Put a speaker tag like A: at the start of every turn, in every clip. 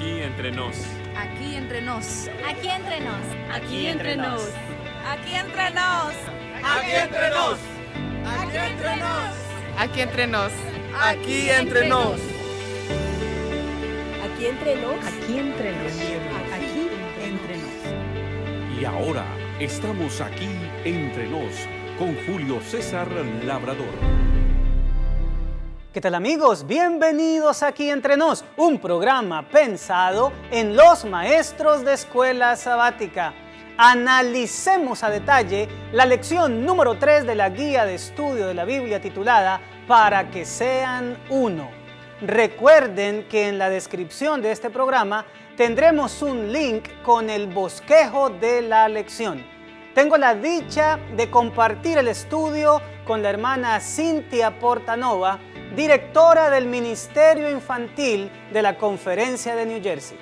A: Aquí entre nos.
B: Aquí entre nos.
C: Aquí entre nos.
B: Aquí entre nos.
D: Aquí entre nos.
E: Aquí entre nos.
D: Aquí entre nos.
B: Aquí entre nos.
E: Aquí entre nos.
D: Aquí entre nos.
B: Aquí entre nos. Aquí entre nos.
F: Y ahora estamos aquí entre nos con Julio César Labrador.
G: ¿Qué tal, amigos? Bienvenidos aquí entre nos, un programa pensado en los maestros de escuela sabática. Analicemos a detalle la lección número 3 de la guía de estudio de la Biblia titulada Para que sean uno. Recuerden que en la descripción de este programa tendremos un link con el bosquejo de la lección. Tengo la dicha de compartir el estudio con la hermana Cintia Portanova, directora del Ministerio Infantil de la Conferencia de New Jersey.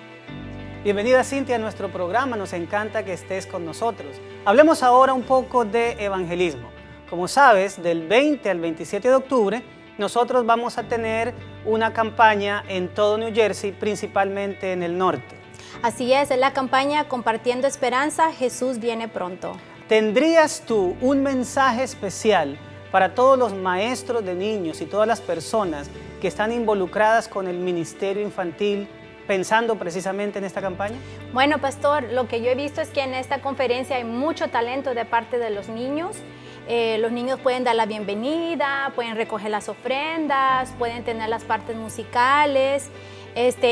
G: Bienvenida, Cintia, a nuestro programa. Nos encanta que estés con nosotros. Hablemos ahora un poco de evangelismo. Como sabes, del 20 al 27 de octubre, nosotros vamos a tener una campaña en todo New Jersey, principalmente en el norte.
C: Así es la campaña Compartiendo Esperanza, Jesús viene pronto.
G: ¿Tendrías tú un mensaje especial para todos los maestros de niños y todas las personas que están involucradas con el ministerio infantil, pensando precisamente en esta campaña?
C: Bueno, pastor, lo que yo he visto es que en esta conferencia hay mucho talento de parte de los niños. Los niños pueden dar la bienvenida, pueden recoger las ofrendas, pueden tener las partes musicales.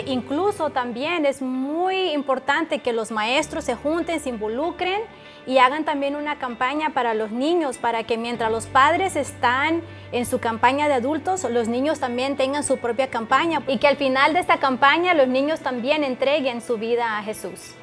C: Incluso también es muy importante que los maestros se junten, se involucren y hagan también una campaña para los niños, para que mientras los padres están en su campaña de adultos, los niños también tengan su propia campaña y que al final de esta campaña los niños también entreguen su vida a Jesús.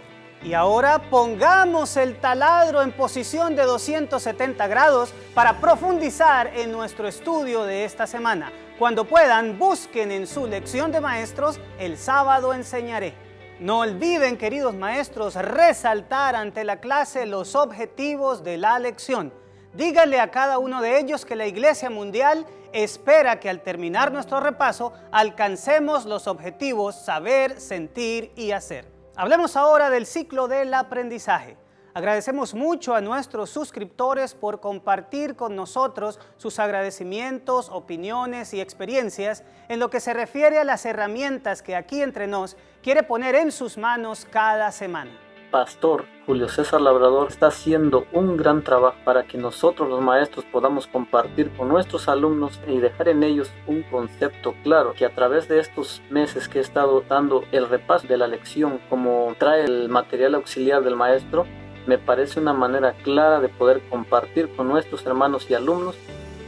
G: Y ahora pongamos el taladro en posición de 270 grados para profundizar en nuestro estudio de esta semana. Cuando puedan, busquen en su lección de maestros El sábado enseñaré. No olviden, queridos maestros, resaltar ante la clase los objetivos de la lección. Díganle a cada uno de ellos que la Iglesia Mundial espera que al terminar nuestro repaso alcancemos los objetivos saber, sentir y hacer. Hablemos ahora del ciclo del aprendizaje. Agradecemos mucho a nuestros suscriptores por compartir con nosotros sus agradecimientos, opiniones y experiencias en lo que se refiere a las herramientas que aquí entre nos quiere poner en sus manos cada semana.
H: Pastor Julio César Labrador está haciendo un gran trabajo para que nosotros los maestros podamos compartir con nuestros alumnos y dejar en ellos un concepto claro, que a través de estos meses que he estado dando el repaso de la lección, como trae el material auxiliar del maestro, me parece una manera clara de poder compartir con nuestros hermanos y alumnos,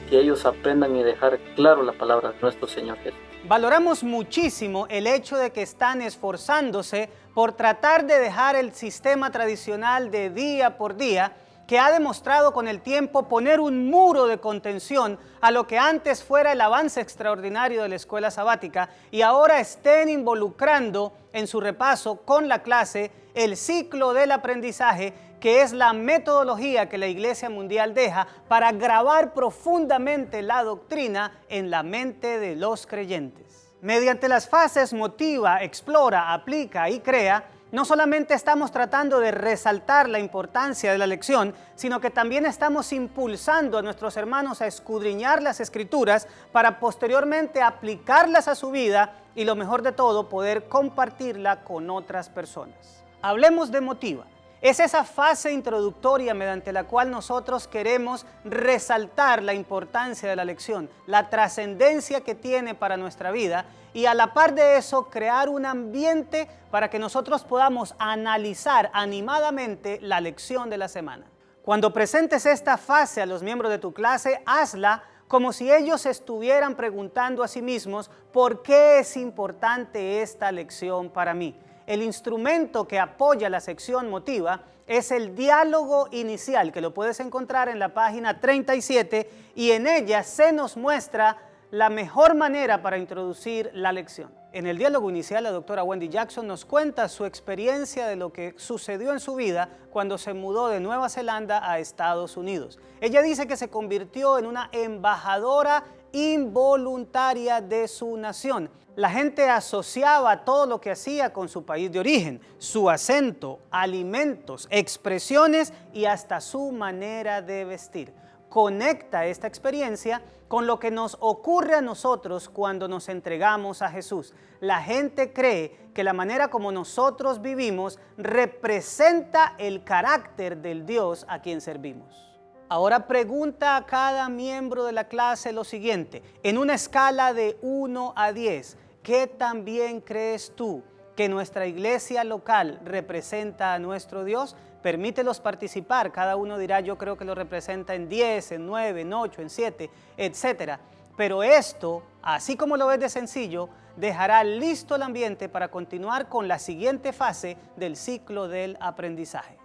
H: que ellos aprendan y dejar claro la palabra de nuestro Señor Jesús.
G: Valoramos muchísimo el hecho de que están esforzándose por tratar de dejar el sistema tradicional de día por día, que ha demostrado con el tiempo poner un muro de contención a lo que antes fuera el avance extraordinario de la escuela sabática, y ahora estén involucrando en su repaso con la clase el ciclo del aprendizaje, que es la metodología que la Iglesia Mundial deja para grabar profundamente la doctrina en la mente de los creyentes. Mediante las fases motiva, explora, aplica y crea, no solamente estamos tratando de resaltar la importancia de la lección, sino que también estamos impulsando a nuestros hermanos a escudriñar las Escrituras para posteriormente aplicarlas a su vida y, lo mejor de todo, poder compartirla con otras personas. Hablemos de motiva. Es esa fase introductoria mediante la cual nosotros queremos resaltar la importancia de la lección, la trascendencia que tiene para nuestra vida, y a la par de eso crear un ambiente para que nosotros podamos analizar animadamente la lección de la semana. Cuando presentes esta fase a los miembros de tu clase, hazla como si ellos estuvieran preguntando a sí mismos: ¿por qué es importante esta lección para mí? El instrumento que apoya la sección motiva es el diálogo inicial, que lo puedes encontrar en la página 37, y en ella se nos muestra la mejor manera para introducir la lección. En el diálogo inicial, la doctora Wendy Jackson nos cuenta su experiencia de lo que sucedió en su vida cuando se mudó de Nueva Zelanda a Estados Unidos. Ella dice que se convirtió en una embajadora involuntaria de su nación. La gente asociaba todo lo que hacía con su país de origen, su acento, alimentos, expresiones y hasta su manera de vestir. Conecta esta experiencia con lo que nos ocurre a nosotros cuando nos entregamos a Jesús. La gente cree que la manera como nosotros vivimos representa el carácter del Dios a quien servimos. Ahora pregunta a cada miembro de la clase lo siguiente: en una escala de 1 a 10, ¿qué tan bien crees tú que nuestra iglesia local representa a nuestro Dios? Permítelos participar, cada uno dirá yo creo que lo representa en 10, en 9, en 8, en 7, etc. Pero esto, así como lo ves de sencillo, dejará listo el ambiente para continuar con la siguiente fase del ciclo del aprendizaje.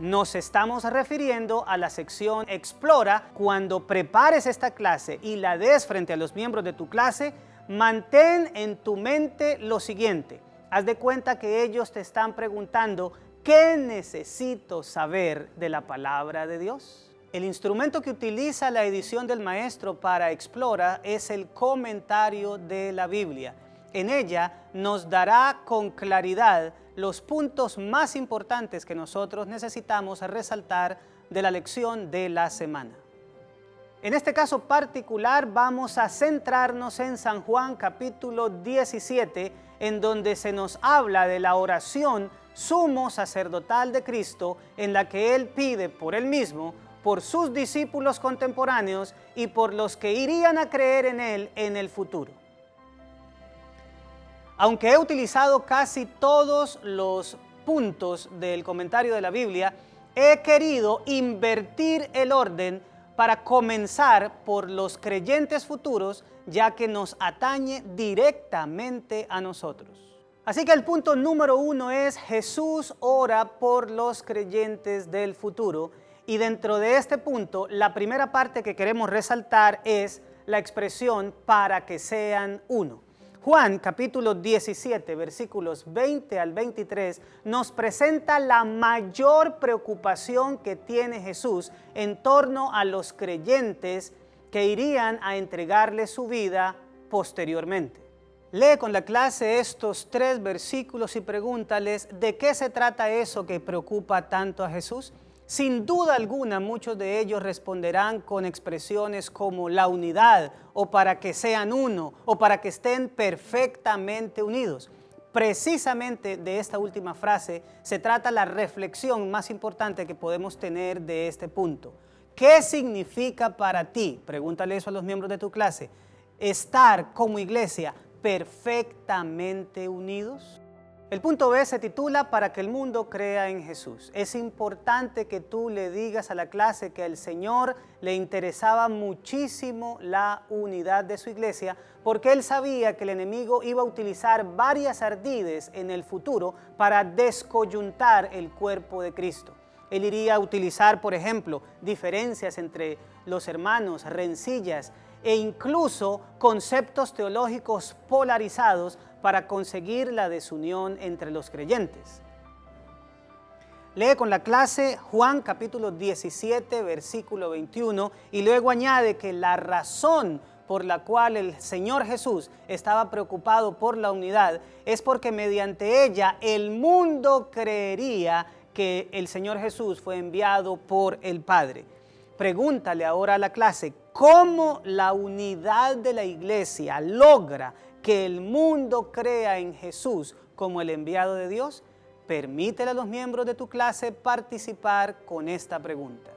G: Nos estamos refiriendo a la sección Explora. Cuando prepares esta clase y la des frente a los miembros de tu clase, mantén en tu mente lo siguiente. Haz de cuenta que ellos te están preguntando: ¿qué necesito saber de la palabra de Dios? El instrumento que utiliza la edición del maestro para Explora es el comentario de la Biblia. En ella nos dará con claridad los puntos más importantes que nosotros necesitamos resaltar de la lección de la semana. En este caso particular vamos a centrarnos en San Juan capítulo 17, en donde se nos habla de la oración sumo sacerdotal de Cristo, en la que Él pide por Él mismo, por sus discípulos contemporáneos y por los que irían a creer en Él en el futuro. Aunque he utilizado casi todos los puntos del comentario de la Biblia, he querido invertir el orden para comenzar por los creyentes futuros, ya que nos atañe directamente a nosotros. Así que el punto número 1 es: Jesús ora por los creyentes del futuro. Y dentro de este punto, la primera parte que queremos resaltar es la expresión para que sean uno. Juan capítulo 17, versículos 20 al 23, nos presenta la mayor preocupación que tiene Jesús en torno a los creyentes que irían a entregarle su vida posteriormente. Lee con la clase estos 3 versículos y pregúntales ¿de qué se trata eso que preocupa tanto a Jesús? Sin duda alguna, muchos de ellos responderán con expresiones como la unidad, o para que sean uno, o para que estén perfectamente unidos. Precisamente de esta última frase se trata la reflexión más importante que podemos tener de este punto. ¿Qué significa para ti? Pregúntale eso a los miembros de tu clase. Estar como iglesia perfectamente unidos. El punto B se titula Para que el mundo crea en Jesús. Es importante que tú le digas a la clase que al Señor le interesaba muchísimo la unidad de su iglesia, porque Él sabía que el enemigo iba a utilizar varias ardides en el futuro para descoyuntar el cuerpo de Cristo. Él iría a utilizar, por ejemplo, diferencias entre los hermanos, rencillas e incluso conceptos teológicos polarizados para conseguir la desunión entre los creyentes. Lee con la clase Juan capítulo 17, versículo 21, y luego añade que la razón por la cual el Señor Jesús estaba preocupado por la unidad es porque mediante ella el mundo creería que el Señor Jesús fue enviado por el Padre. Pregúntale ahora a la clase, ¿cómo la unidad de la iglesia logra que el mundo crea en Jesús como el enviado de Dios? Permítele a los miembros de tu clase participar con esta pregunta.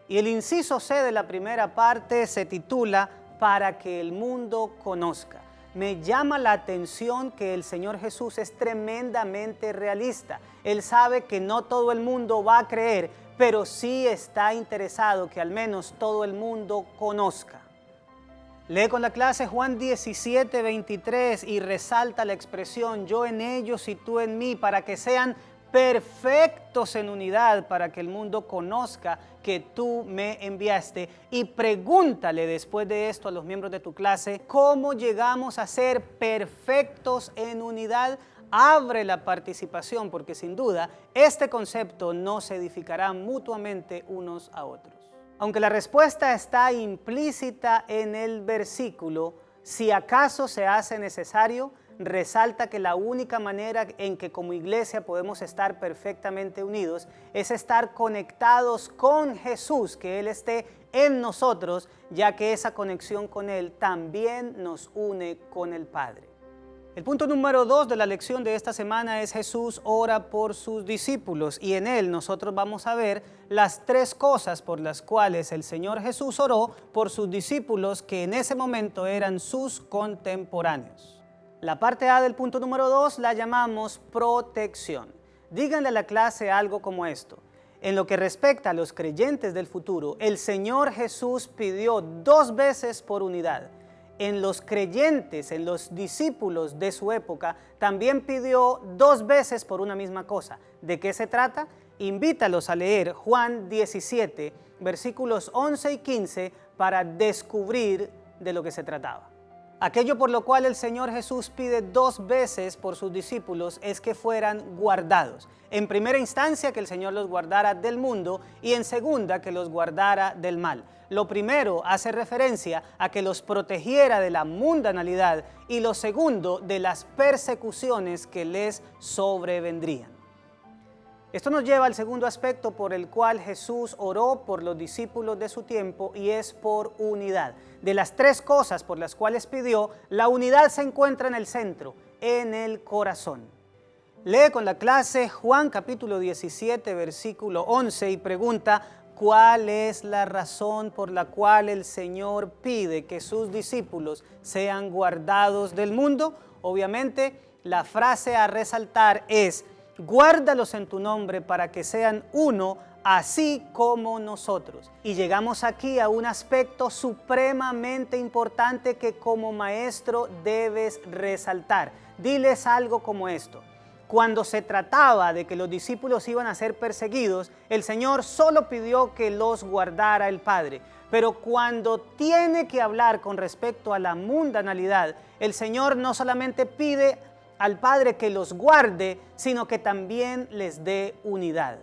G: Y el inciso C de la primera parte se titula Para que el mundo conozca. Me llama la atención que el Señor Jesús es tremendamente realista. Él sabe que no todo el mundo va a creer, pero sí está interesado que al menos todo el mundo conozca. Lee con la clase Juan 17, 23 y resalta la expresión yo en ellos y tú en mí, para que sean perfectos en unidad, para que el mundo conozca que tú me enviaste. Y pregúntale después de esto a los miembros de tu clase, ¿cómo llegamos a ser perfectos en unidad? Abre la participación, porque sin duda este concepto nos edificará mutuamente unos a otros. Aunque la respuesta está implícita en el versículo, si acaso se hace necesario, resalta que la única manera en que como iglesia podemos estar perfectamente unidos es estar conectados con Jesús, que Él esté en nosotros, ya que esa conexión con Él también nos une con el Padre. El punto número 2 de la lección de esta semana es Jesús ora por sus discípulos, y en él nosotros vamos a ver las 3 cosas por las cuales el Señor Jesús oró por sus discípulos que en ese momento eran sus contemporáneos. La parte A del punto número 2 la llamamos protección. Díganle a la clase algo como esto: en lo que respecta a los creyentes del futuro, el Señor Jesús pidió 2 veces por unidad. En los creyentes, en los discípulos de su época, también pidió 2 veces por una misma cosa. ¿De qué se trata? Invítalos a leer Juan 17, versículos 11 y 15 para descubrir de lo que se trataba. Aquello por lo cual el Señor Jesús pide 2 veces por sus discípulos es que fueran guardados. En primera instancia, que el Señor los guardara del mundo, y en segunda, que los guardara del mal. Lo primero hace referencia a que los protegiera de la mundanalidad, y lo segundo de las persecuciones que les sobrevendrían. Esto nos lleva al segundo aspecto por el cual Jesús oró por los discípulos de su tiempo, y es por unidad. De las 3 cosas por las cuales pidió, la unidad se encuentra en el centro, en el corazón. Lee con la clase Juan capítulo 17, versículo 11 y pregunta: ¿cuál es la razón por la cual el Señor pide que sus discípulos sean guardados del mundo? Obviamente, la frase a resaltar es: guárdalos en tu nombre para que sean uno, así como nosotros. Y llegamos aquí a un aspecto supremamente importante que como maestro debes resaltar. Diles algo como esto: cuando se trataba de que los discípulos iban a ser perseguidos, el Señor solo pidió que los guardara el Padre. Pero cuando tiene que hablar con respecto a la mundanalidad, el Señor no solamente pide al Padre que los guarde, sino que también les dé unidad.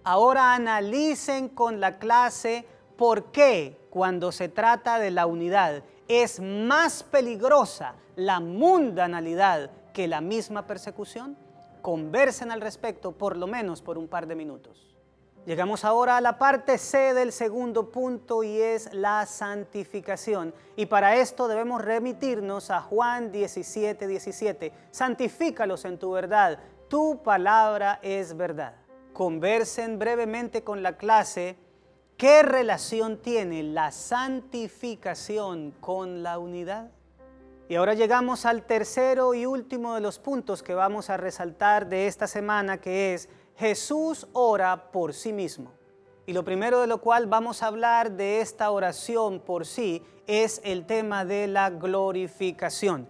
G: Ahora analicen con la clase por qué cuando se trata de la unidad es más peligrosa la mundanalidad que la misma persecución. Conversen al respecto por lo menos por un par de minutos. Llegamos ahora a la parte C del segundo punto, y es la santificación. Y para esto debemos remitirnos a Juan 17, 17. Santifícalos en tu verdad, tu palabra es verdad. Conversen brevemente con la clase qué relación tiene la santificación con la unidad. Y ahora llegamos al tercero y último de los puntos que vamos a resaltar de esta semana, que es Jesús ora por sí mismo. Y lo primero de lo cual vamos a hablar de esta oración por sí es el tema de la glorificación.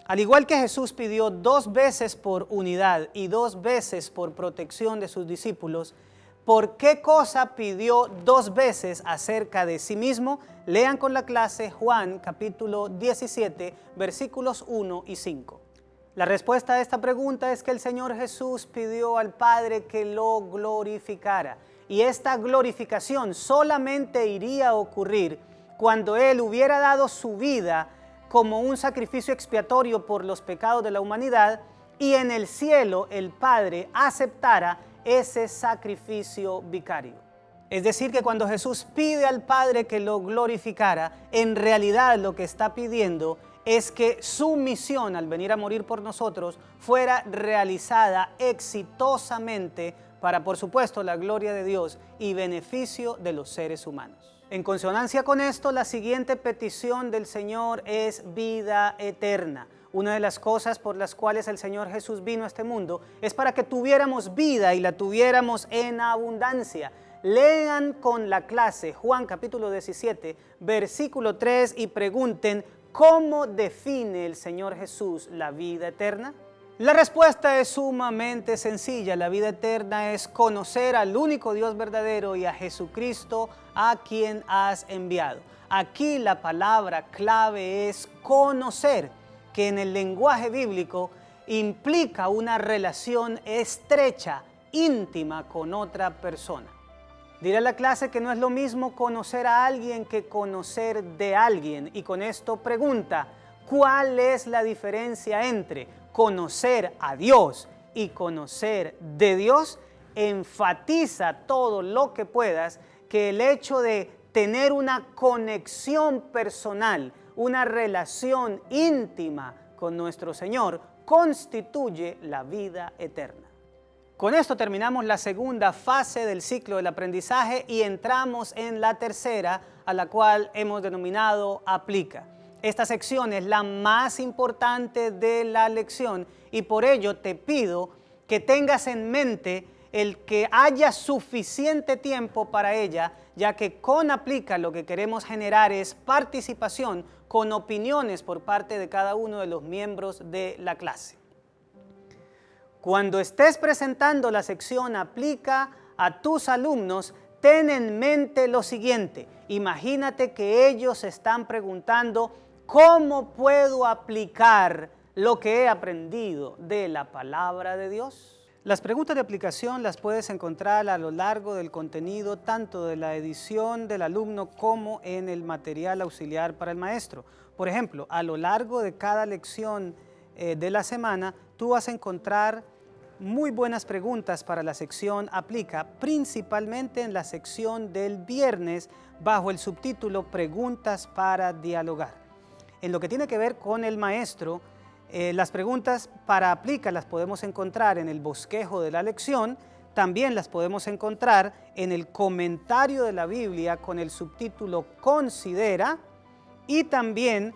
G: Al igual que Jesús pidió 2 veces por unidad y 2 veces por protección de sus discípulos, ¿por qué cosa pidió 2 veces acerca de sí mismo? Lean con la clase Juan capítulo 17, versículos 1 y 5. La respuesta a esta pregunta es que el Señor Jesús pidió al Padre que lo glorificara. Y esta glorificación solamente iría a ocurrir cuando Él hubiera dado su vida como un sacrificio expiatorio por los pecados de la humanidad, y en el cielo el Padre aceptara ese sacrificio vicario. Es decir, que cuando Jesús pide al Padre que lo glorificara, en realidad lo que está pidiendo es que su misión al venir a morir por nosotros fuera realizada exitosamente para, por supuesto, la gloria de Dios y beneficio de los seres humanos. En consonancia con esto, la siguiente petición del Señor es vida eterna. Una de las cosas por las cuales el Señor Jesús vino a este mundo es para que tuviéramos vida y la tuviéramos en abundancia. Lean con la clase Juan capítulo 17, versículo 3 y pregunten: ¿cómo define el Señor Jesús la vida eterna? La respuesta es sumamente sencilla. La vida eterna es conocer al único Dios verdadero y a Jesucristo a quien has enviado. Aquí la palabra clave es conocer, que en el lenguaje bíblico implica una relación estrecha, íntima con otra persona. Diré a la clase que no es lo mismo conocer a alguien que conocer de alguien. Y con esto pregunta, ¿cuál es la diferencia entre conocer a Dios y conocer de Dios? Enfatiza todo lo que puedas que el hecho de tener una conexión personal, una relación íntima con nuestro Señor, constituye la vida eterna. Con esto terminamos la segunda fase del ciclo del aprendizaje y entramos en la tercera, a la cual hemos denominado Aplica. Esta sección es la más importante de la lección y por ello te pido que tengas en mente el que haya suficiente tiempo para ella, ya que con Aplica lo que queremos generar es participación con opiniones por parte de cada uno de los miembros de la clase. Cuando estés presentando la sección Aplica a tus alumnos, ten en mente lo siguiente. Imagínate que ellos están preguntando, ¿cómo puedo aplicar lo que he aprendido de la palabra de Dios? Las preguntas de aplicación las puedes encontrar a lo largo del contenido, tanto de la edición del alumno como en el material auxiliar para el maestro. Por ejemplo, a lo largo de cada lección de la semana, tú vas a encontrar muy buenas preguntas para la sección Aplica, principalmente en la sección del viernes, bajo el subtítulo Preguntas para dialogar. En lo que tiene que ver con el maestro, las preguntas para Aplica las podemos encontrar en el bosquejo de la lección, también las podemos encontrar en el comentario de la Biblia con el subtítulo Considera y también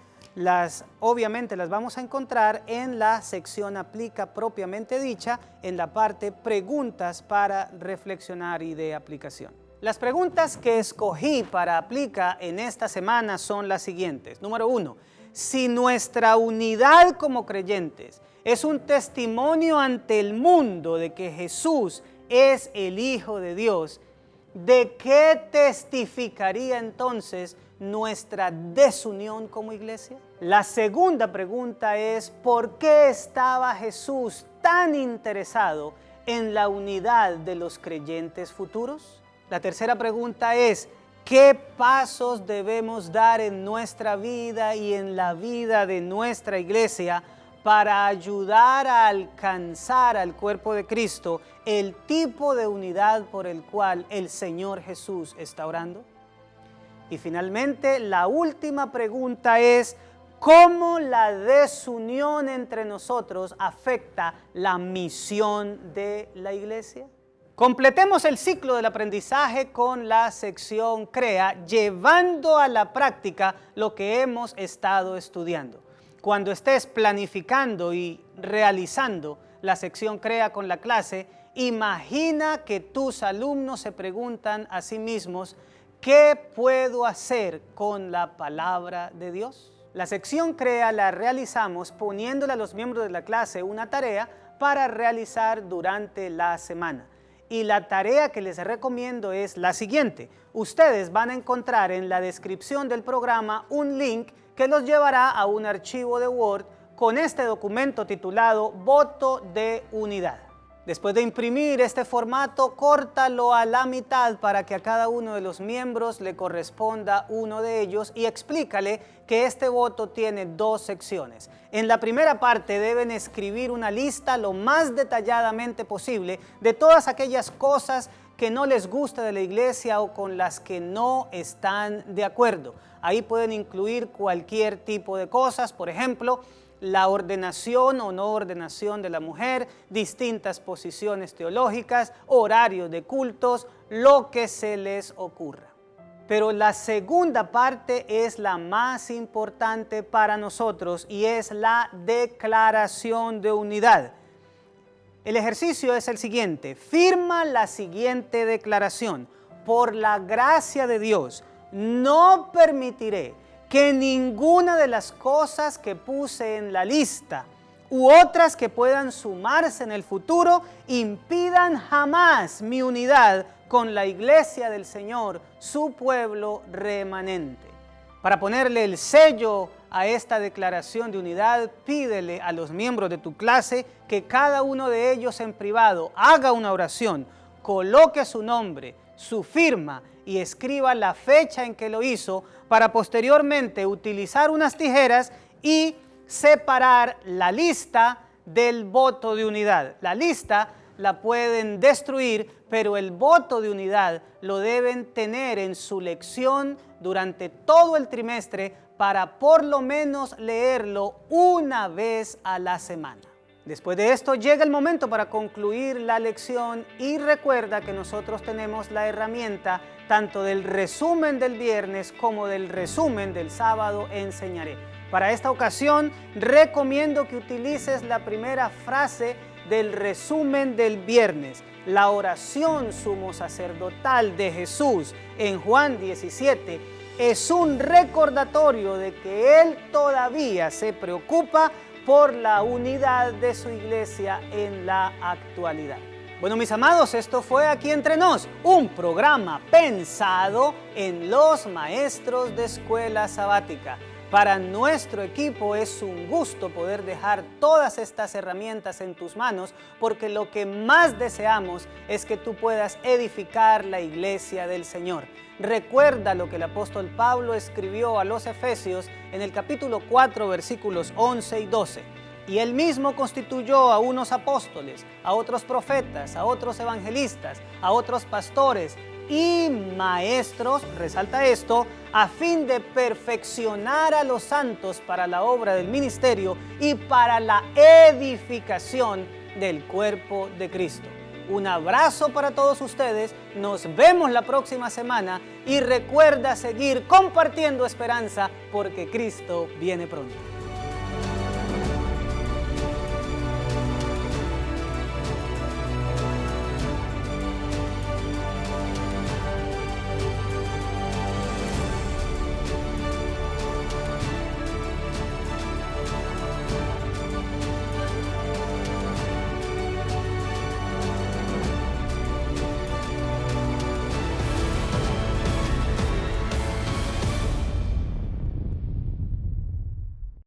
G: obviamente las vamos a encontrar en la sección Aplica propiamente dicha, en la parte Preguntas para reflexionar y de aplicación. Las preguntas que escogí para Aplica en esta semana son las siguientes. Número 1. Si nuestra unidad como creyentes es un testimonio ante el mundo de que Jesús es el Hijo de Dios, ¿de qué testificaría entonces nuestra desunión como iglesia? La segunda pregunta es, ¿por qué estaba Jesús tan interesado en la unidad de los creyentes futuros? La tercera pregunta es, ¿qué pasos debemos dar en nuestra vida y en la vida de nuestra iglesia para ayudar a alcanzar al cuerpo de Cristo el tipo de unidad por el cual el Señor Jesús está orando? Y finalmente, la última pregunta es, ¿cómo la desunión entre nosotros afecta la misión de la iglesia? Completemos el ciclo del aprendizaje con la sección Crea, llevando a la práctica lo que hemos estado estudiando. Cuando estés planificando y realizando la sección Crea con la clase, imagina que tus alumnos se preguntan a sí mismos, ¿qué puedo hacer con la palabra de Dios? La sección Crea la realizamos poniéndole a los miembros de la clase una tarea para realizar durante la semana. Y la tarea que les recomiendo es la siguiente. Ustedes van a encontrar en la descripción del programa un link que los llevará a un archivo de Word con este documento titulado Voto de Unidad. Después de imprimir este formato, córtalo a la mitad para que a cada uno de los miembros le corresponda uno de ellos y explícale que este voto tiene dos secciones. En la primera parte deben escribir una lista lo más detalladamente posible de todas aquellas cosas que no les gusta de la iglesia o con las que no están de acuerdo. Ahí pueden incluir cualquier tipo de cosas, por ejemplo, la ordenación o no ordenación de la mujer, distintas posiciones teológicas, horarios de cultos, lo que se les ocurra. Pero la segunda parte es la más importante para nosotros y es la declaración de unidad. El ejercicio es el siguiente: firma la siguiente declaración. Por la gracia de Dios, no permitiré que ninguna de las cosas que puse en la lista u otras que puedan sumarse en el futuro impidan jamás mi unidad con la iglesia del Señor, su pueblo remanente. Para ponerle el sello a esta declaración de unidad, pídele a los miembros de tu clase que cada uno de ellos en privado haga una oración, coloque su nombre, su firma y escriba la fecha en que lo hizo para posteriormente utilizar unas tijeras y separar la lista del voto de unidad. La lista la pueden destruir, pero el voto de unidad lo deben tener en su lección durante todo el trimestre para por lo menos leerlo una vez a la semana. Después de esto llega el momento para concluir la lección y recuerda que nosotros tenemos la herramienta tanto del resumen del viernes como del resumen del sábado enseñaré. Para esta ocasión recomiendo que utilices la primera frase del resumen del viernes, la oración sumo sacerdotal de Jesús en Juan 17 es un recordatorio de que Él todavía se preocupa por la unidad de su iglesia en la actualidad. Bueno, mis amados, esto fue Aquí Entre Nos, un programa pensado en los maestros de escuela sabática. Para nuestro equipo es un gusto poder dejar todas estas herramientas en tus manos, porque lo que más deseamos es que tú puedas edificar la iglesia del Señor. Recuerda lo que el apóstol Pablo escribió a los Efesios en el capítulo 4, versículos 11 y 12. Y él mismo constituyó a unos apóstoles, a otros profetas, a otros evangelistas, a otros pastores y maestros, resalta esto, a fin de perfeccionar a los santos para la obra del ministerio y para la edificación del cuerpo de Cristo. Un abrazo para todos ustedes, nos vemos la próxima semana y recuerda seguir compartiendo esperanza porque Cristo viene pronto.